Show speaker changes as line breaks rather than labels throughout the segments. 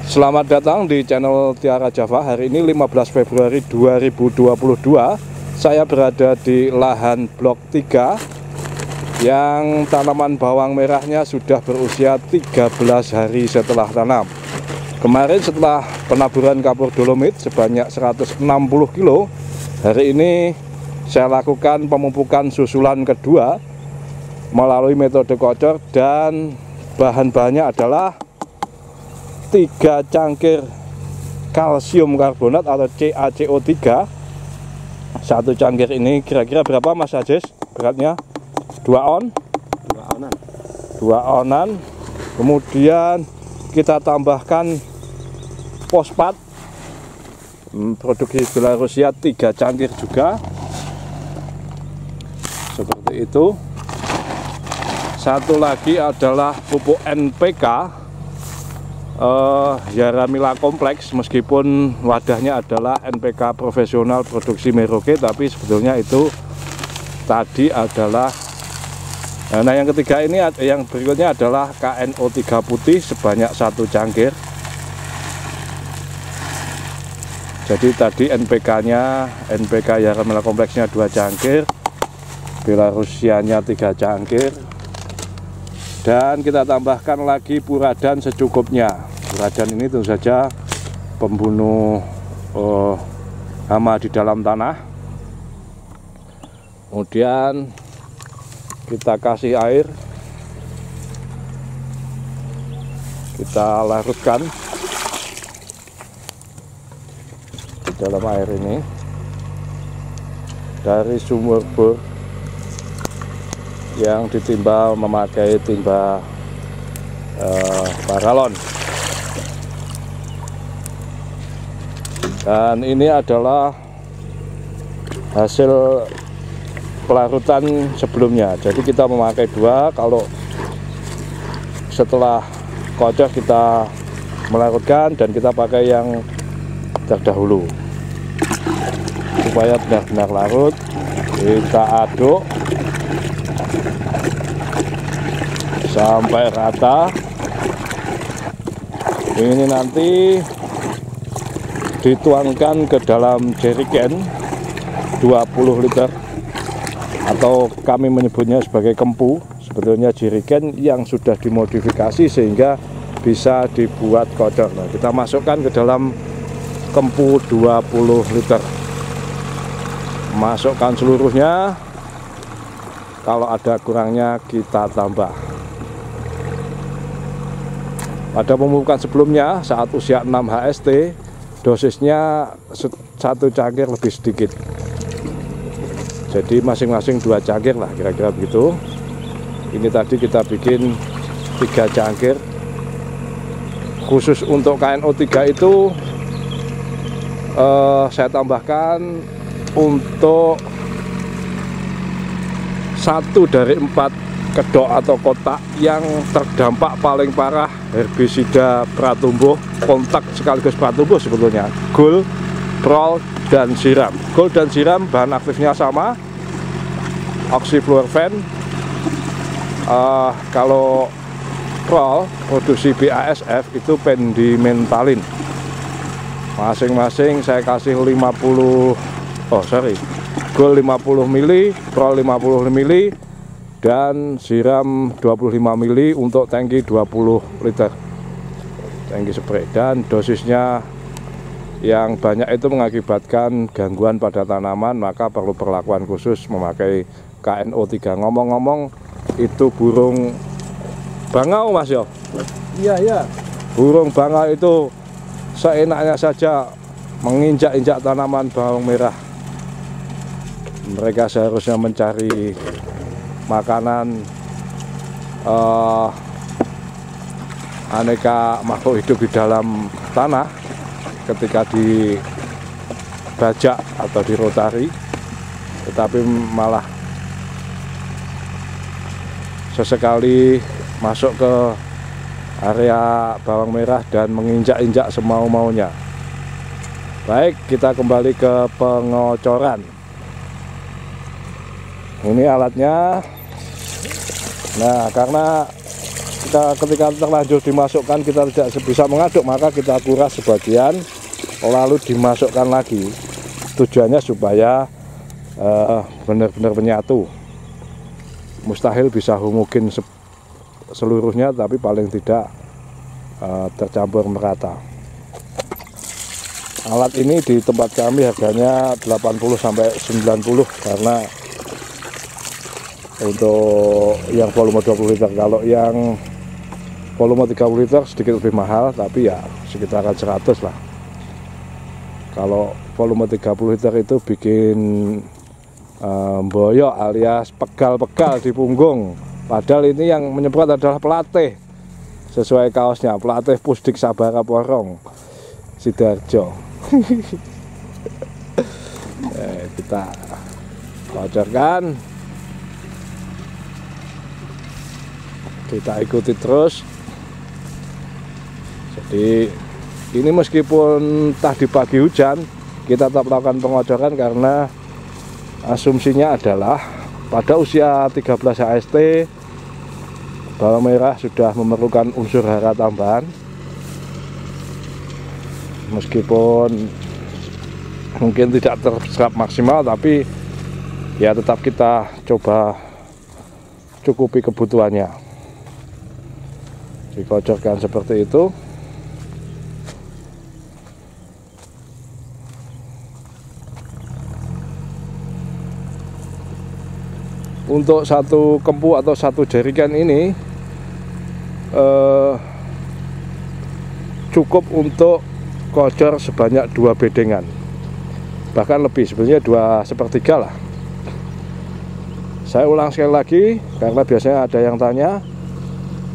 Selamat datang di channel Tiara Java. Hari ini 15 Februari 2022. Saya berada di lahan blok 3 yang tanaman bawang merahnya sudah berusia 13 hari setelah tanam. Kemarin setelah penaburan kapur dolomit sebanyak 160 kilo, hari ini saya lakukan pemupukan susulan kedua melalui metode kocor, dan bahan-bahannya adalah 3 cangkir kalsium karbonat atau CaCO3. Satu cangkir ini kira-kira berapa Mas Ajis beratnya? 2 on? 2 onan. Kemudian kita tambahkan fosfat produksi Belarusia 3 cangkir juga, seperti itu. Satu lagi adalah pupuk NPK Yaramila kompleks, meskipun wadahnya adalah NPK profesional produksi Merauke, tapi sebetulnya itu tadi adalah nah yang ketiga ini, yang berikutnya adalah KNO3 putih sebanyak 1 cangkir. Jadi tadi NPK-nya, NPK Yaramila kompleksnya 2 cangkir, Belarusianya 3 cangkir, dan kita tambahkan lagi puradan secukupnya. Puradan ini tentu saja pembunuh hama di dalam tanah. Kemudian kita kasih air, kita larutkan di dalam air ini dari sumur bor yang ditimba memakai timba paralon. Dan ini adalah hasil pelarutan sebelumnya. Jadi kita memakai 2, kalau setelah kocor kita melarutkan, dan kita pakai yang terdahulu supaya benar-benar larut. Kita aduk sampai rata. Ini nanti dituangkan ke dalam jerigen 20 liter, atau kami menyebutnya sebagai kempu. Sebetulnya jerigen yang sudah dimodifikasi sehingga bisa dibuat kocor. Nah, kita masukkan ke dalam kempu 20 liter, masukkan seluruhnya. Kalau ada kurangnya kita tambah. Pada pemupukan sebelumnya saat usia 6 HST, dosisnya 1 cangkir lebih sedikit. Jadi masing-masing 2 cangkir lah, kira-kira begitu. Ini tadi kita bikin 3 cangkir. Khusus untuk KNO3 itu saya tambahkan untuk 1 dari 4 kedok atau kotak yang terdampak paling parah herbisida pratumbuh, kontak sekaligus pratumbuh sebetulnya, gol, prol, dan siram. Gol dan siram bahan aktifnya sama, oxyfluorven. Kalau prol produksi BASF itu pendimentalin. Masing-masing saya kasih 50, gol 50 mili, prol 50 mili, dan siram 25 mili untuk tangki 20 liter tangki spray. Dan dosisnya yang banyak itu mengakibatkan gangguan pada tanaman, maka perlu perlakuan khusus memakai KNO3. Ngomong-ngomong, itu burung bangau Mas yo? Iya. Burung bangau itu seenaknya saja menginjak-injak tanaman bawang merah. Mereka seharusnya mencari makanan aneka makhluk hidup di dalam tanah ketika dibajak atau dirotari, tetapi malah sesekali masuk ke area bawang merah dan menginjak-injak semau-maunya. Baik, kita kembali ke pengocoran. Ini alatnya. Nah, karena ketika terlanjur dimasukkan kita tidak bisa mengaduk, maka kita kuras sebagian lalu dimasukkan lagi. Tujuannya supaya benar-benar menyatu. Mustahil bisa homogen seluruhnya, tapi paling tidak tercampur merata. Alat ini di tempat kami harganya 80 sampai 90 karena untuk yang volume 20 liter. Kalau yang volume 30 liter sedikit lebih mahal, tapi ya sekitaran 100 lah. Kalau volume 30 liter itu bikin boyok alias pegal-pegal di punggung. Padahal ini yang menyemprot adalah pelatih. Sesuai kaosnya, pelatih Pusdik Sabara Porong Sidoarjo. Kita kocorkan, kita ikuti terus. Jadi ini meskipun tadi pagi hujan, kita tetap melakukan pengocoran karena asumsinya adalah pada usia 13 HST bawang merah sudah memerlukan unsur hara tambahan. Meskipun mungkin tidak terserap maksimal, tapi ya tetap kita coba cukupi kebutuhannya. Dikocorkan seperti itu. Untuk satu kempu atau satu jerigen ini cukup untuk kocor sebanyak 2 bedengan, bahkan lebih, sebenarnya 2/3 lah. Saya ulang sekali lagi karena biasanya ada yang tanya.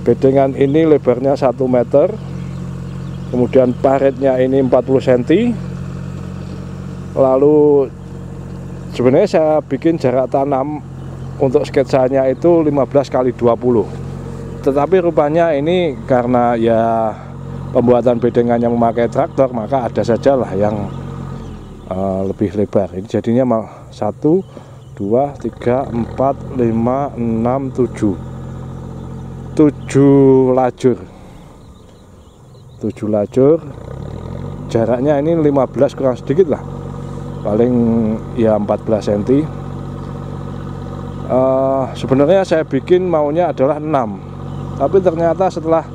Bedengan ini lebarnya 1 meter, kemudian paretnya ini 40 cm. Lalu sebenarnya saya bikin jarak tanam untuk sketsanya itu 15 x 20. Tetapi rupanya ini karena ya pembuatan bedengan yang memakai traktor, maka ada saja lah yang lebih lebar. Ini jadinya 1, 2, 3, 4, 5, 6, 7 lajur. 7 lajur. Jaraknya ini 15 kurang sedikit lah. Paling ya 14 cm. Sebenarnya saya bikin maunya adalah 6, tapi ternyata setelah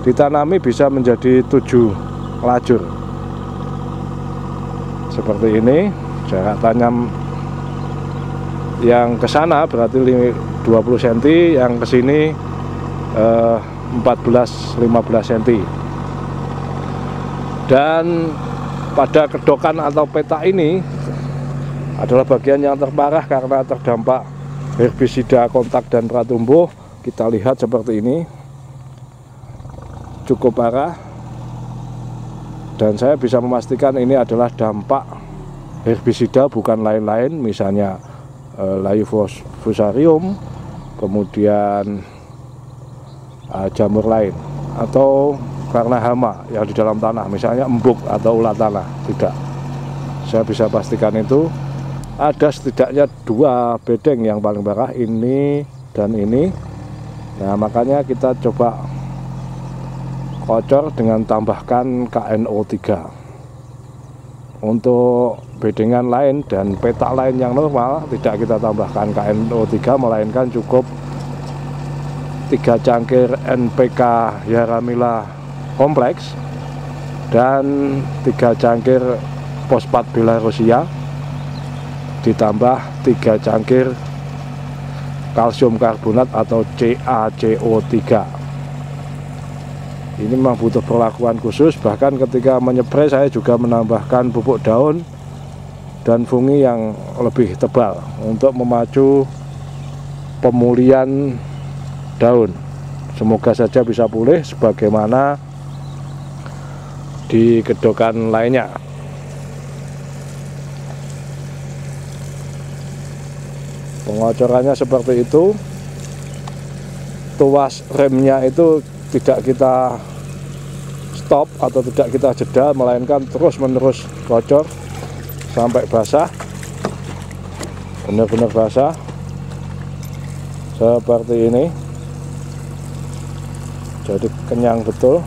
ditanami bisa menjadi 7 lajur seperti ini. Jarak tanam yang ke sana berarti 20 cm, yang ke sini 14-15 cm. Dan pada kedokan atau petak ini adalah bagian yang terparah karena terdampak herbisida kontak dan pratumbuh. Kita lihat seperti ini, cukup parah, dan saya bisa memastikan ini adalah dampak herbisida, bukan lain-lain, misalnya Laeofusarium, kemudian jamur lain, atau karena hama yang di dalam tanah, misalnya embuk atau ulat tanah. Tidak, saya bisa pastikan itu. Ada setidaknya 2 bedeng yang paling parah, ini dan ini. Nah, makanya kita coba kocor dengan tambahkan KNO3. Untuk bedengan lain dan petak lain yang normal tidak kita tambahkan KNO3, melainkan cukup 3 cangkir NPK Yaramila kompleks dan 3 cangkir fosfat Belarusia, ditambah 3 cangkir kalsium karbonat atau CaCO3. Ini memang butuh perlakuan khusus. Bahkan ketika menyepray saya juga menambahkan pupuk daun dan fungi yang lebih tebal untuk memacu pemulihan daun. Semoga saja bisa pulih sebagaimana di kedokan lainnya. Pengocorannya seperti itu. Tuas remnya itu tidak kita stop atau tidak kita jeda, melainkan terus menerus kocor sampai basah, benar-benar basah seperti ini. jadi kenyang betul.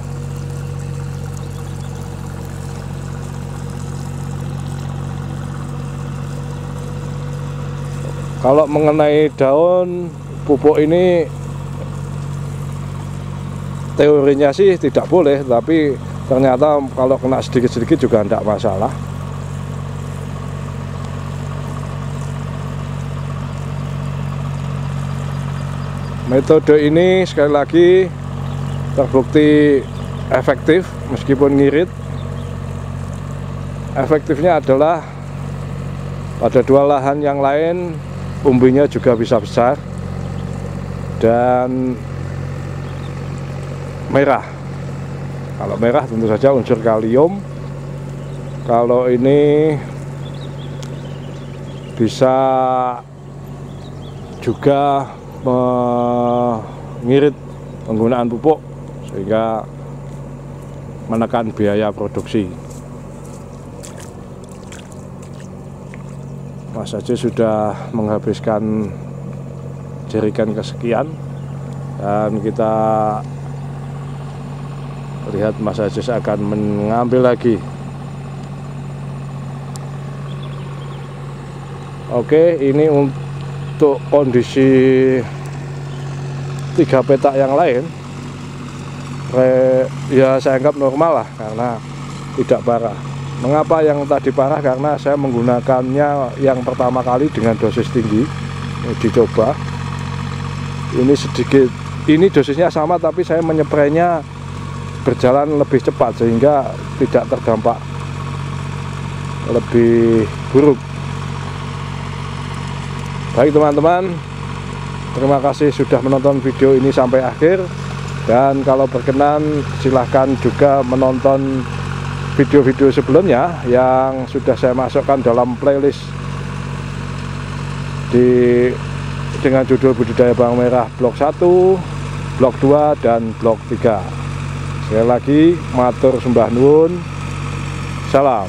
Kalau mengenai daun pupuk ini, teorinya sih tidak boleh, tapi ternyata kalau kena sedikit-sedikit juga tidak masalah. Metode ini sekali lagi terbukti efektif meskipun ngirit. Efektifnya adalah pada dua lahan yang lain umbinya juga bisa besar dan merah. Kalau merah tentu saja unsur kalium. Kalau ini bisa juga mengirit penggunaan pupuk sehingga menekan biaya produksi. Mas Ajis sudah menghabiskan jerigen kesekian dan kita lihat Mas Ajis akan mengambil lagi. Oke, ini untuk kondisi 3 petak yang lain ya saya anggap normal lah karena tidak parah. Mengapa yang tadi parah? Karena saya menggunakannya yang pertama kali dengan dosis tinggi, dicoba. Ini sedikit, ini dosisnya sama tapi saya menyeprainya berjalan lebih cepat sehingga tidak terdampak lebih buruk. Baik teman-teman, terima kasih sudah menonton video ini sampai akhir, dan kalau berkenan silahkan juga menonton video-video sebelumnya yang sudah saya masukkan dalam playlist dengan judul budidaya bawang merah blok 1, blok 2, dan blok 3. Sekali lagi matur sembah nuwun, salam.